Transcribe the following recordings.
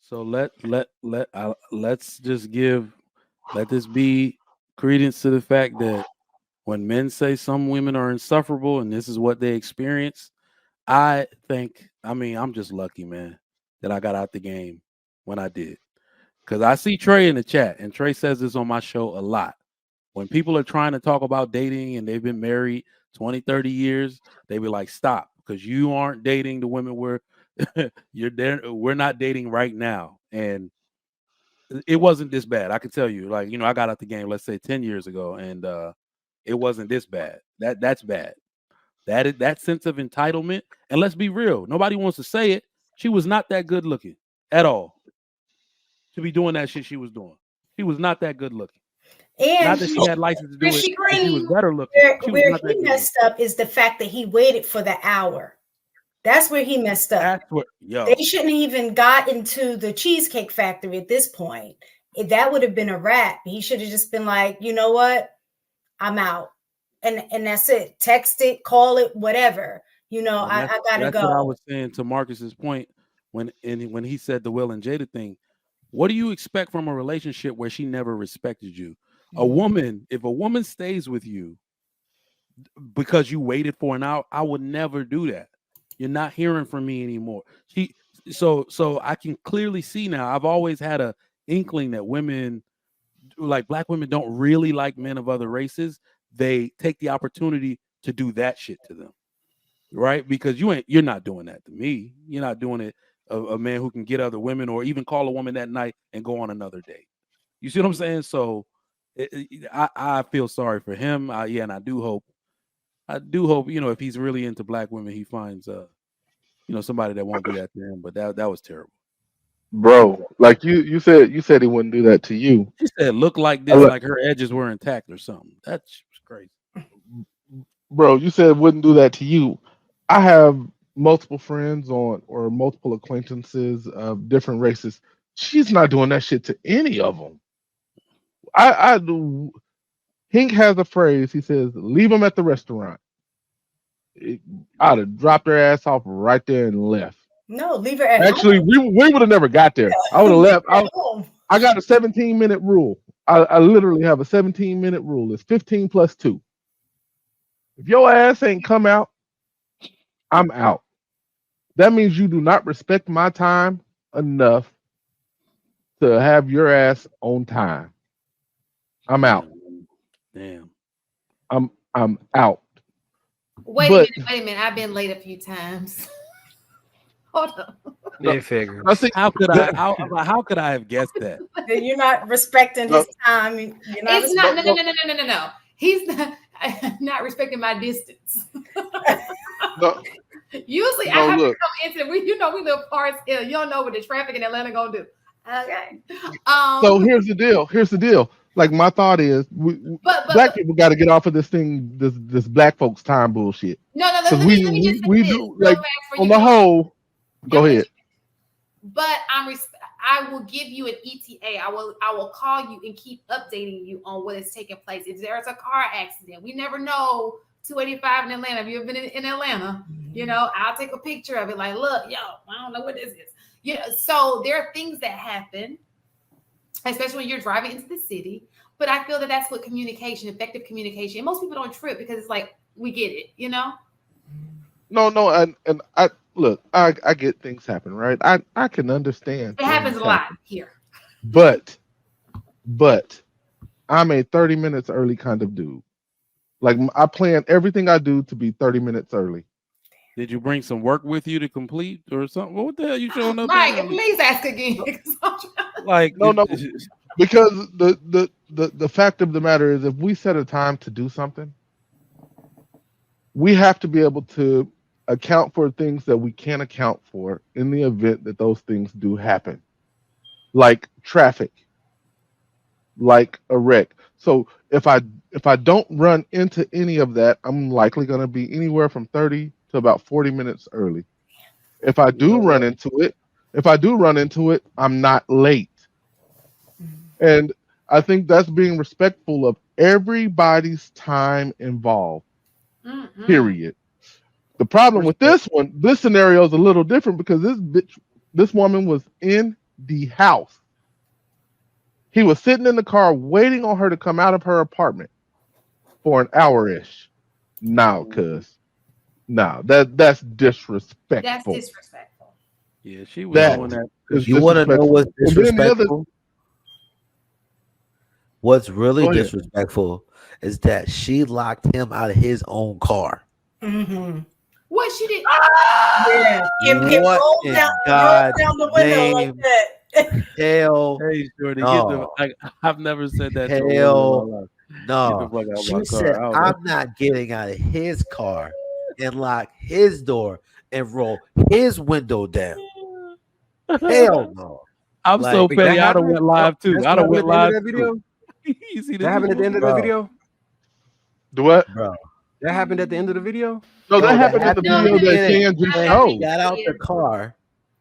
So let's just let this be credence to the fact that when men say some women are insufferable and this is what they experience, I mean, I'm just lucky, man, that I got out the game when I did. Because I see Trey in the chat, and Trey says this on my show a lot. When people are trying to talk about dating and they've been married 20, 30 years, they be like, stop, because you aren't dating the women you're there. We're not dating right now. And it wasn't this bad. I can tell you, like, I got out the game, let's say 10 years ago, and it wasn't this bad. That's bad. That sense of entitlement. And let's be real, nobody wants to say it. She was not that good looking at all to be doing that shit she was doing. She was not that good looking. Not And that she had license to do it, but she was Green, better looking. She was where not that he good looking. messed up is the fact that he waited for the hour. That's where he messed up. That's what, They shouldn't even got into the Cheesecake Factory at this point. That would have been a wrap. He should have just been like, you know what? I'm out. And that's it. Text it, call it, whatever. I gotta that's go. what I was saying to Marcus's point when he said the Will and Jada thing. What do you expect from a relationship where she never respected you? If a woman stays with you because you waited for an hour, I would never do that. You're not hearing from me anymore. So I can clearly see now. I've always had a inkling that women, like black women, don't really like men of other races. They take the opportunity to do that shit to them, right? Because you're not doing that to me. You're not doing it a man who can get other women or even call a woman that night and go on another date. You see what I'm saying? So I feel sorry for him. And I do hope, if he's really into black women, he finds somebody that won't do that to him. But that was terrible. Bro, like you said he wouldn't do that to you. She said, "Look like this, like her edges were intact or something." That's crazy. Bro, you said wouldn't do that to you. I have multiple friends or multiple acquaintances of different races. She's not doing that shit to any of them. I do. Hink has a phrase. He says, "Leave them at the restaurant." I'd have dropped her ass off right there and left. No, leave her at Actually, home. we would have never got there. I would have left. I got a 17-minute rule. I literally have a 17-minute rule. It's 15 plus 2. If your ass ain't come out, I'm out. That means you do not respect my time enough to have your ass on time. I'm out. Damn. I'm out. Wait a minute. I've been late a few times. Hold on. They figure. How could I have guessed that? You're not respecting his time. It's not. No. He's not respecting my distance. No. Usually, I have to come into we live parts here. You don't know what the traffic in Atlanta gonna do. Okay. So here's the deal. Like my thought is, black people got to get off of this thing, this black folks time bullshit. No. Let me just say we this do like on you the whole. Go ahead. But I will give you an ETA. I will call you and keep updating you on what is taking place. If there's a car accident, we never know. 285 in Atlanta. Have you ever been in Atlanta? I'll take a picture of it. Like, look, I don't know what this is. So there are things that happen, especially when you're driving into the city. But I feel that that's what effective communication. Most people don't trip because it's like we get it, No, and I look, I get things happen, right? I can understand. It happens a lot here. But I'm a 30 minutes early kind of dude. Like I plan everything I do to be 30 minutes early. Did you bring some work with you to complete or something? What the hell you showing up? Mike, please ask again. Like no, because the fact of the matter is, if we set a time to do something, we have to be able to account for things that we can't account for in the event that those things do happen, like traffic, like a wreck. So if I don't run into any of that, I'm likely going to be anywhere from 30 to about 40 minutes early. If I do run into it, I'm not late. And I think that's being respectful of everybody's time involved. Period. The problem with this scenario is a little different because this woman was in the house. He was sitting in the car waiting on her to come out of her apartment for an hour-ish. No, cuz. No, that's disrespectful. That's disrespectful. Yeah, she was That doing that. is You want to know what's disrespectful. And then the other, disrespectful? What's really Go ahead. disrespectful is that she locked him out of his own car. Mm-hmm. What she did? Yeah, it What rolled in down God's the window like name? that. Hell Hey, Shorty, get the. no. I've never said that to a woman in Hell my life. Get the no. fuck out of She my said, car. I don't know. I'm not getting out of his car and lock his door and roll his window down. Hell no. I'm so Like, Wait, that petty. I'd have happened? went live too. That's I'd what have happened went at the end live of that too. video? You see That happened at the end of Bro. the video? the what? bro. That happened at the end of the video? No, that No, that happened in the happened video in the that beginning. Shan just Man showed. got out the car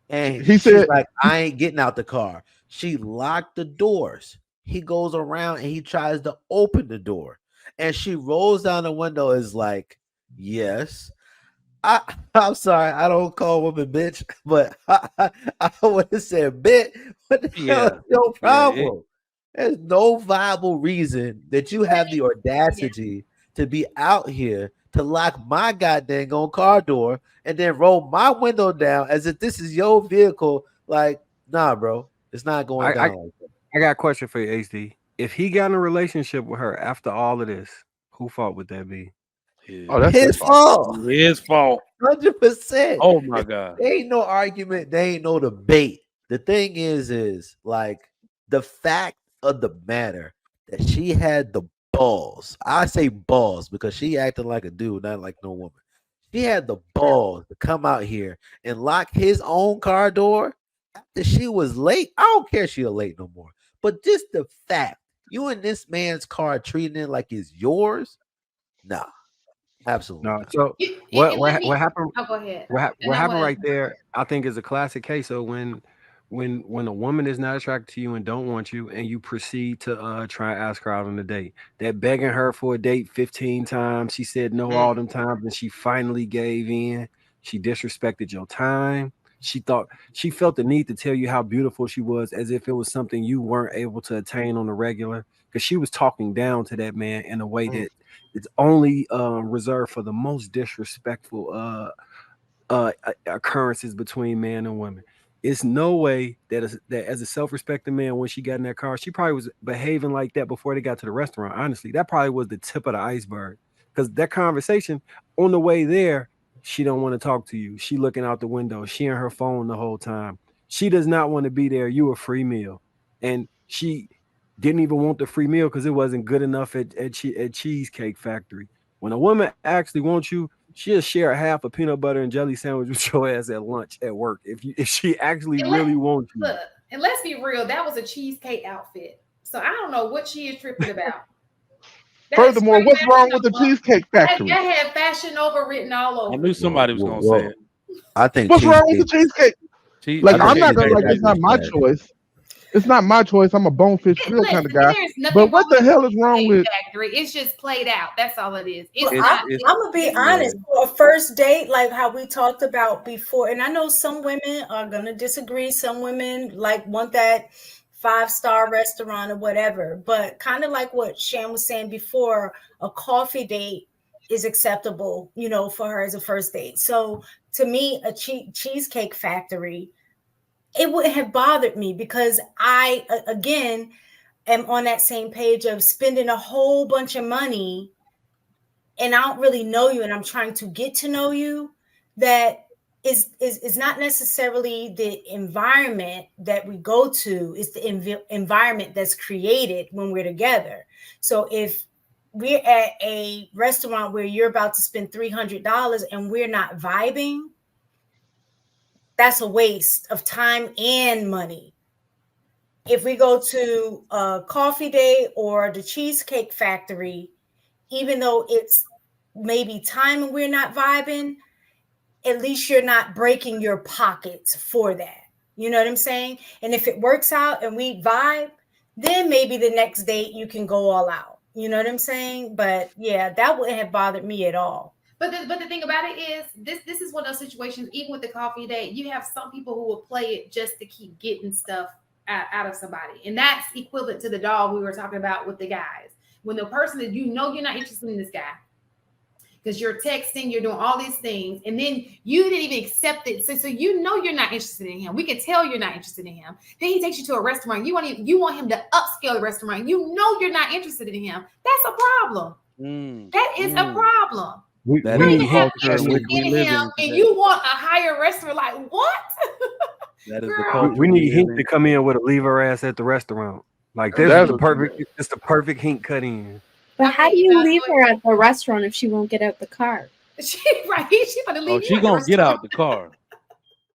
and He she's said, like, I ain't getting out the car. She locked the doors. He goes around and he tries to open the door. And she rolls down the window, is like, yes. I'm sorry, I don't call women bitch, but I would have said, bitch, what the hell is your problem? There's no viable reason that you have the audacity to be out here to lock my goddamn own car door and then roll my window down as if this is your vehicle. Like, nah, bro, it's not going down like that. I got a question for you, HD. If he got in a relationship with her after all of this, whose fault would that be? oh, that's His fault. His fault. 100%. Oh my God. There ain't no argument. There ain't no debate. The thing is like the fact of the matter that she had the balls. I say balls because she acted like a dude, not like no woman. She had the balls to come out here and lock his own car door after she was late. I don't care if she's late no more. But just the fact you in this man's car treating it like it's yours, nah, absolutely No. not. So what happened? Oh, go ahead. What happened right there? I think is a classic case. So when a woman is not attracted to you and don't want you, and you proceed to try and ask her out on a date, that begging her for a date 15 times, she said no all them times, and she finally gave in. She disrespected your time. She felt the need to tell you how beautiful she was, as if it was something you weren't able to attain on the regular, because she was talking down to that man in a way that it's only reserved for the most disrespectful occurrences between man and woman. It's no way that as a self-respecting man, when she got in that car, she probably was behaving like that before they got to the restaurant. Honestly, that probably was the tip of the iceberg, because that conversation on the way there, she don't want to talk to you. She looking out the window. She on her phone the whole time. She does not want to be there. You a free meal, and she didn't even want the free meal because it wasn't good enough at Cheesecake Factory. When a woman actually wants you, she'll share half a peanut butter and jelly sandwich with your ass at lunch at work if she actually really wants you. Look, and let's be real, that was a cheesecake outfit. So I don't know what she is tripping about. Furthermore, what's wrong with the Cheesecake Factory? That had Fashion Over written all over. I knew somebody was gonna say it. I think What's wrong with the cheesecake? Like, I'm not gonna, like, it's not my choice. It's not my choice. I'm a bonefish grill kind of guy. But what the hell is wrong with Factory? It's just played out. That's all it is. I'm gonna be honest. For a first date, like how we talked about before, and I know some women are gonna disagree. Some women like want that 5-star restaurant or whatever. But kind of like what Shan was saying before, a coffee date is acceptable, you know, for her as a first date. So to me, a Cheesecake Factory, it wouldn't have bothered me because I, again, am on that same page of spending a whole bunch of money and I don't really know you and I'm trying to get to know you. That is not necessarily the environment that we go to. It's the environment that's created when we're together. So if we're at a restaurant where you're about to spend $300 and we're not vibing, that's a waste of time and money. If we go to a coffee day or the Cheesecake Factory, even though it's maybe time and we're not vibing, at least you're not breaking your pockets for that. You know what I'm saying? And if it works out and we vibe, then maybe the next date you can go all out. You know what I'm saying? But yeah, that wouldn't have bothered me at all. But the thing about it is, this is one of those situations. Even with the coffee date, you have some people who will play it just to keep getting stuff out of somebody, and that's equivalent to the dog we were talking about with the guys. When the person that you're not interested in this guy, because you're texting, you're doing all these things, and then you didn't even accept it. So you're not interested in him. We can tell you're not interested in him. Then he takes you to a restaurant. You want him to upscale the restaurant. You know you're not interested in him. That's a problem. That is a problem. We That don't is even the have culture in which interest we in live him, in and today. you want a higher restaurant. Like what? That is the Girl. culture. We need live Hink in. to come in with a leave her ass at the restaurant. Like this That's is the perfect. It's the perfect Hink cut in. But how do you leave her at the restaurant if she won't get out the car? She about to leave Oh, you she at the gonna get restaurant. out the car.